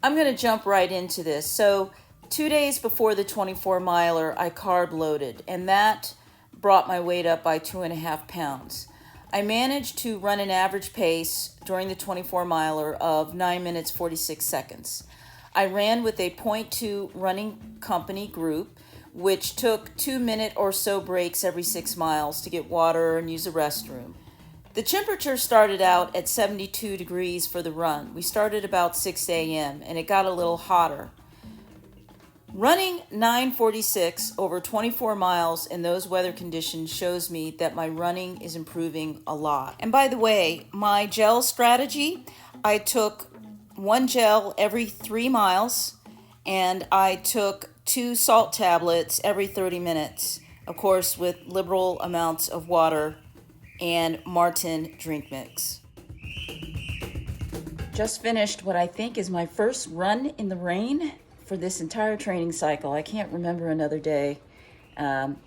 I'm going to jump right into this. So 2 days before the 24 miler, I carb loaded, and that brought my weight up by 2.5 pounds. I managed to run an average pace during the 24 miler of 9 minutes 46 seconds. I ran with a .2 running company group, which took 2-minute or so breaks every 6 miles to get water and use a restroom. The temperature started out at 72 degrees for the run. We started about 6 a.m. and it got a little hotter. Running 9:46 over 24 miles in those weather conditions shows me that my running is improving a lot. And by the way, my gel strategy, I took 1 gel every 3 miles and I took 2 salt tablets every 30 minutes, of course with liberal amounts of water and Martin drink mix. Just finished what I think is my first run in the rain for this entire training cycle. I can't remember another day.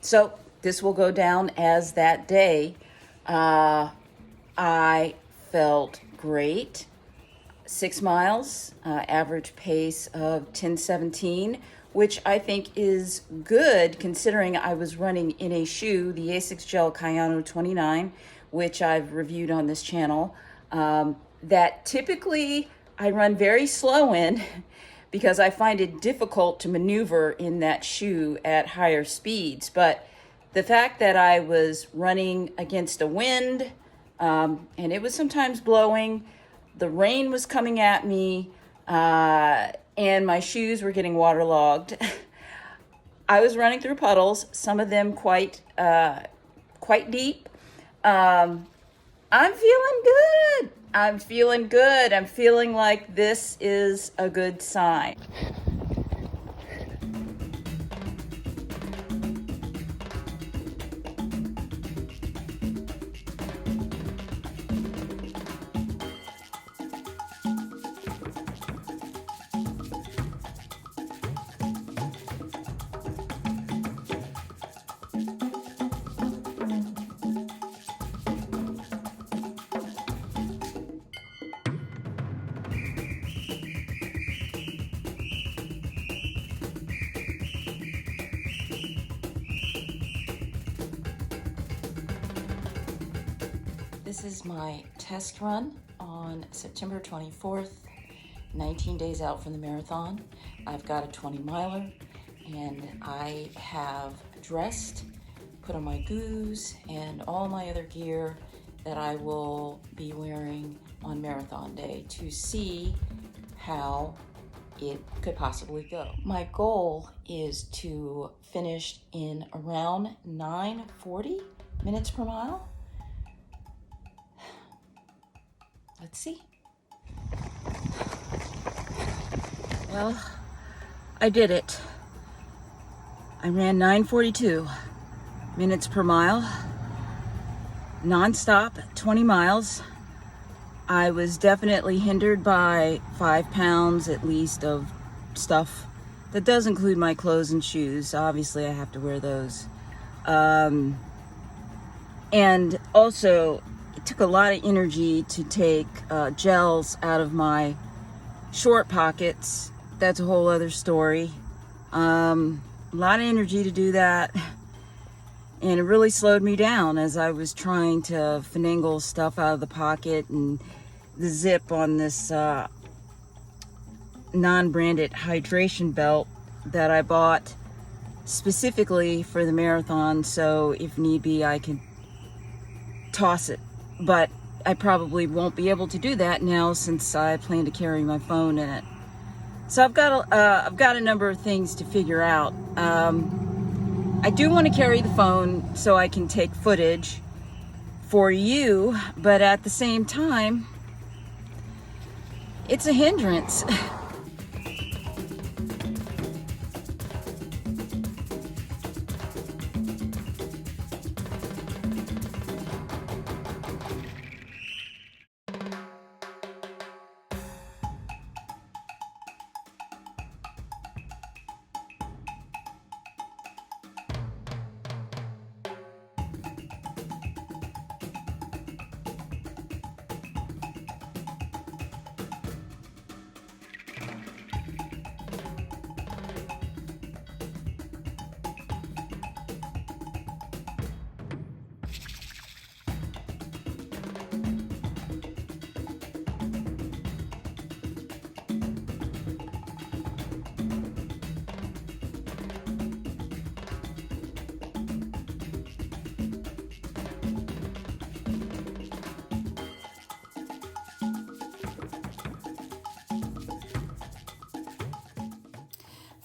So this will go down as that day. I felt great. 6 miles, average pace of 10:17, which I think is good considering I was running in a shoe, the Asics Gel Kayano 29, which I've reviewed on this channel, that typically I run very slow in because I find it difficult to maneuver in that shoe at higher speeds. But the fact that I was running against a wind, and it was sometimes blowing, the rain was coming at me, and my shoes were getting waterlogged. I was running through puddles, some of them quite deep. I'm feeling good. I'm feeling like this is a good sign. This is my test run on September 24th, 19 days out from the marathon. I've got a 20 miler and I have dressed, put on my goos and all my other gear that I will be wearing on marathon day to see how it could possibly go. My goal is to finish in around 9:40 minutes per mile. Let's see. Well, I did it. I ran 9:42 minutes per mile, nonstop, 20 miles. I was definitely hindered by 5 pounds at least of stuff. That does include my clothes and shoes. Obviously, I have to wear those. And also, it took a lot of energy to take gels out of my short pockets. That's a whole other story. A lot of energy to do that. And it really slowed me down as I was trying to finagle stuff out of the pocket and the zip on this non-branded hydration belt that I bought specifically for the marathon. So if need be, I could toss it. But I probably won't be able to do that now since I plan to carry my phone in it. So I've got a number of things to figure out. I do want to carry the phone so I can take footage for you, but at the same time, it's a hindrance.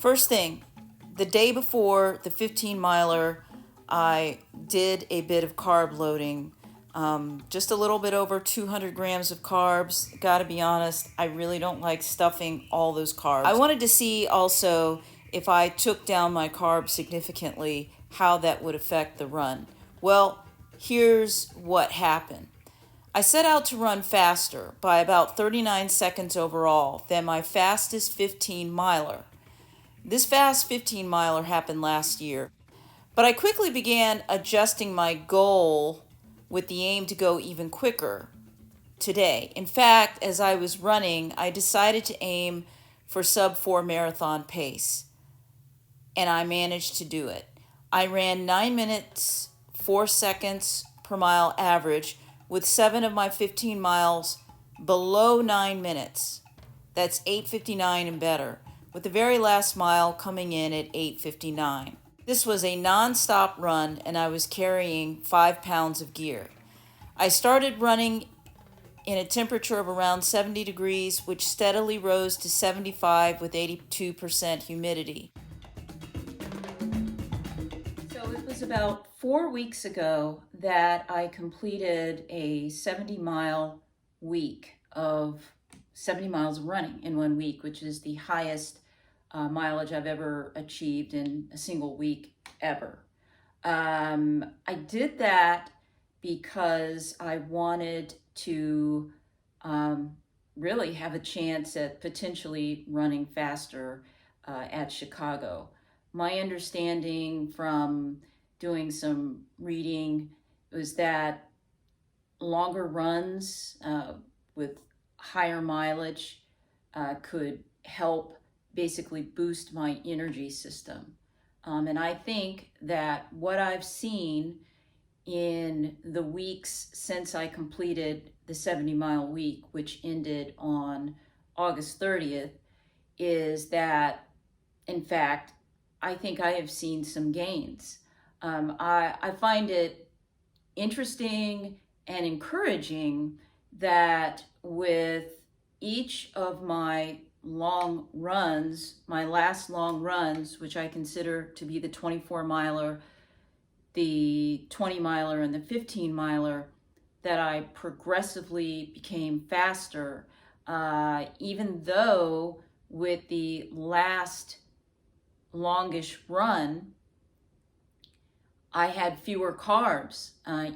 First thing, the day before the 15 miler, I did a bit of carb loading, just a little bit over 200 grams of carbs. Gotta be honest, I really don't like stuffing all those carbs. I wanted to see also if I took down my carbs significantly, how that would affect the run. Well, here's what happened. I set out to run faster by about 39 seconds overall than my fastest 15 miler. This fast 15 miler happened last year, but I quickly began adjusting my goal with the aim to go even quicker today. In fact, as I was running, I decided to aim for Sub-4 marathon pace, and I managed to do it. I ran 9 minutes, 4 seconds per mile average, with 7 of my 15 miles below 9 minutes. That's 8:59 and better, with the very last mile coming in at 8:59. This was a non-stop run, and I was carrying 5 pounds of gear. I started running in a temperature of around 70 degrees, which steadily rose to 75 with 82% humidity. So it was about 4 weeks ago that I completed a 70-mile week of 70 miles of running in 1 week, which is the highest mileage I've ever achieved in a single week ever. I did that because I wanted to really have a chance at potentially running faster at Chicago. My understanding from doing some reading was that longer runs with higher mileage could help basically boost my energy system. And I think that what I've seen in the weeks since I completed the 70-mile week, which ended on August 30th, is that, in fact, I think I have seen some gains. I find it interesting and encouraging that with each of my long runs, my last long runs, which I consider to be the 24-miler, the 20-miler, and the 15-miler, that I progressively became faster, even though with the last longish run, I had fewer carbs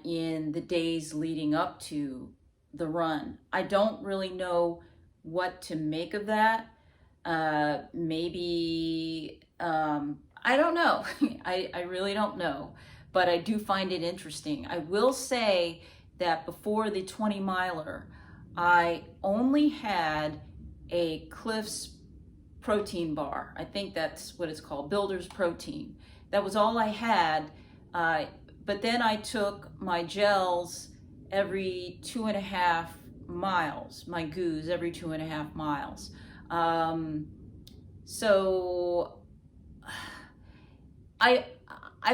in the days leading up to the run. I don't really know what to make of that. Maybe, I don't know. I really don't know, but I do find it interesting. I will say that before the 20-miler, I only had a Cliff's protein bar. I think that's what it's called, Builder's Protein. That was all I had. But then I took my gels every 2.5 miles, my goos every 2.5 miles. So I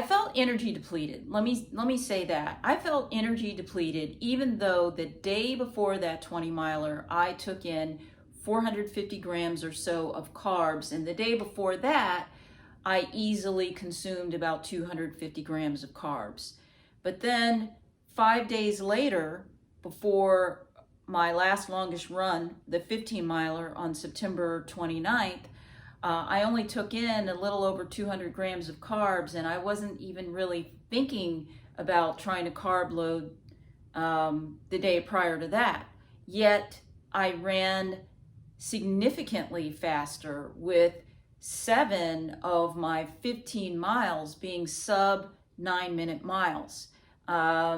felt energy depleted. Let me say that. I felt energy depleted even though the day before that 20-miler, I took in 450 grams or so of carbs, and the day before that, I easily consumed about 250 grams of carbs. But then 5 days later, before my last longest run, the 15-miler on September 29th, I only took in a little over 200 grams of carbs, and I wasn't even really thinking about trying to carb load the day prior to that. Yet I ran significantly faster, with 7 of my 15 miles being sub 9-minute miles. I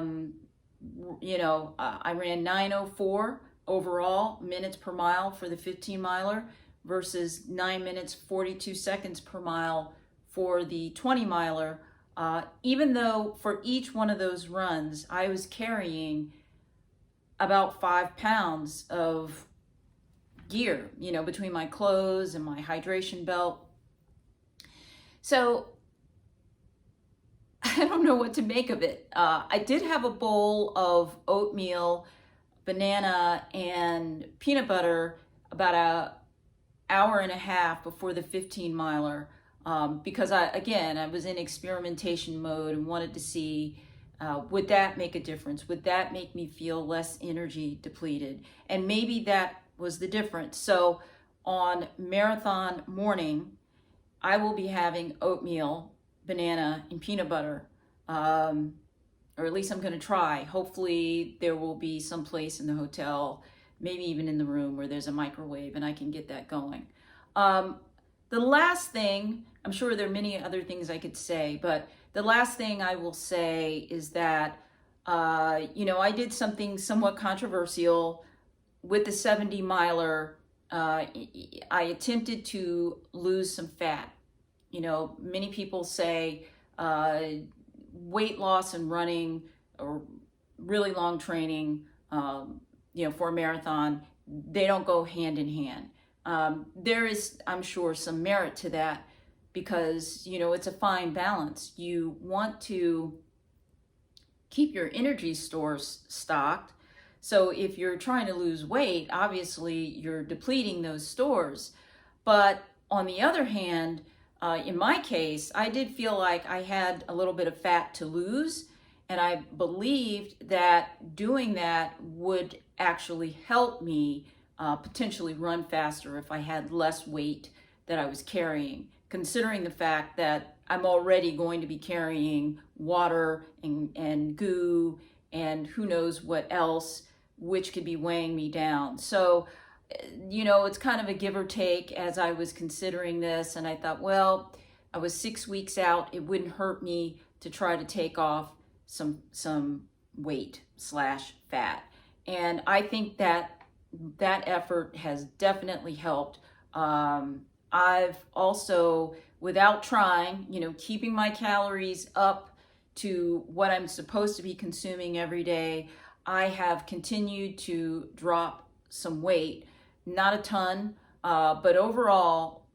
ran 9:04 overall minutes per mile for the 15-miler versus 9 minutes 42 seconds per mile for the 20-miler. Even though for each one of those runs, I was carrying about 5 pounds of gear, between my clothes and my hydration belt. So I don't know what to make of it. I did have a bowl of oatmeal, banana, and peanut butter about an hour and a half before the 15-miler. because I was in experimentation mode and wanted to see, would that make a difference? Would that make me feel less energy depleted? And maybe that was the difference. So on marathon morning, I will be having oatmeal, banana, and peanut butter. Or at least I'm going to try. Hopefully there will be some place in the hotel, maybe even in the room, where there's a microwave and I can get that going. The last thing, I'm sure there are many other things I could say, but the last thing I will say is that, I did something somewhat controversial with the 70 miler. I attempted to lose some fat. Many people say weight loss and running or really long training, for a marathon, they don't go hand in hand. There is, I'm sure, some merit to that because, it's a fine balance. You want to keep your energy stores stocked. So if you're trying to lose weight, obviously you're depleting those stores. But on the other hand, in my case, I did feel like I had a little bit of fat to lose, and I believed that doing that would actually help me potentially run faster if I had less weight that I was carrying, considering the fact that I'm already going to be carrying water and goo and who knows what else, which could be weighing me down. So, it's kind of a give or take as I was considering this. And I thought, well, I was 6 weeks out. It wouldn't hurt me to try to take off some weight / fat. And I think that effort has definitely helped. I've also, without trying, keeping my calories up to what I'm supposed to be consuming every day, I have continued to drop some weight. Not a ton, but overall,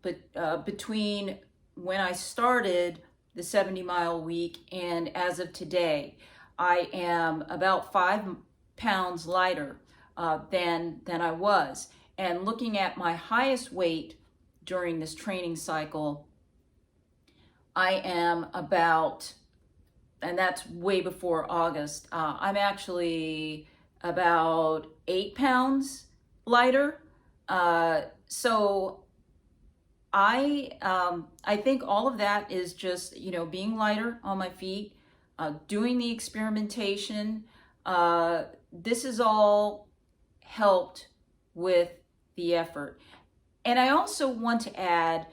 between when I started the 70-mile week and as of today, I am about 5 pounds lighter than I was. And looking at my highest weight during this training cycle, I am about, and that's way before August, I'm actually about 8 pounds lighter. So I think all of that is just, being lighter on my feet, doing the experimentation. This has all helped with the effort. And I also want to add,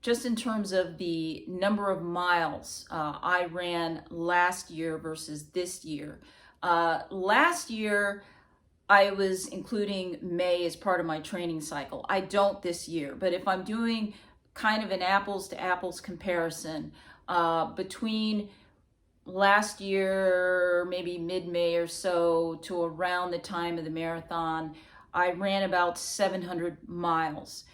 just in terms of the number of miles I ran last year versus this year. Last year, I was including May as part of my training cycle. I don't this year, but if I'm doing kind of an apples to apples comparison between last year, maybe mid-May or so, to around the time of the marathon, I ran about 700 miles.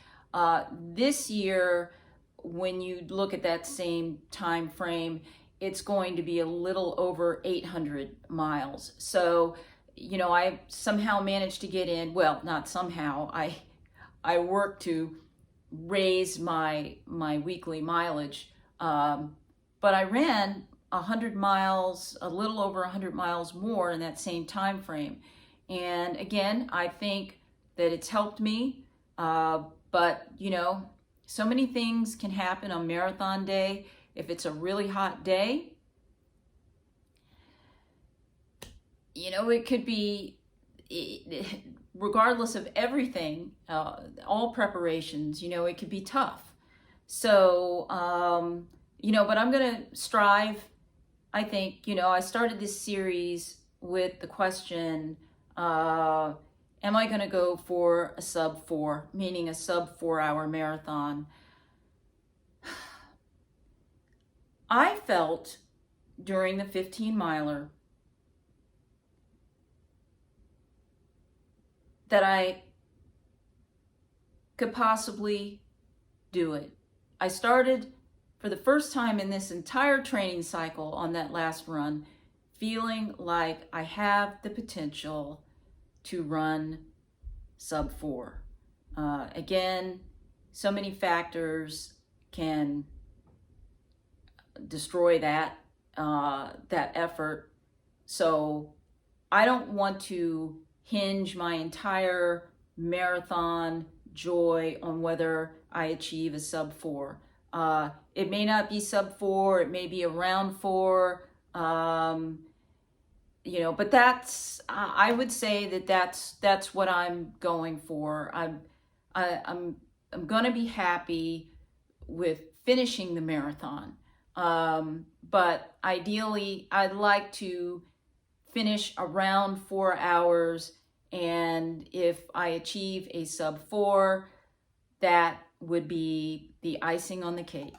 This year, when you look at that same time frame, it's going to be a little over 800 miles. So, I somehow managed to get in, well, not somehow, I worked to raise my weekly mileage, but I ran 100 miles, a little over 100 miles more in that same time frame. And again, I think that it's helped me, but so many things can happen on marathon day. If it's a really hot day, it could be, regardless of everything, all preparations, it could be tough. So, but I'm going to strive. I think, I started this series with the question, am I going to go for a sub-4, meaning a sub-4-hour marathon? I felt during the 15-miler that I could possibly do it. I started for the first time in this entire training cycle on that last run, feeling like I have the potential to run sub-4. Again, so many factors can destroy that that effort. So I don't want to hinge my entire marathon joy on whether I achieve a sub-4. It may not be sub-4, it may be around 4, you know, but I would say that that's what I'm going for. I'm going to be happy with finishing the marathon. But ideally, I'd like to finish around 4 hours. And if I achieve a sub-4, that would be the icing on the cake.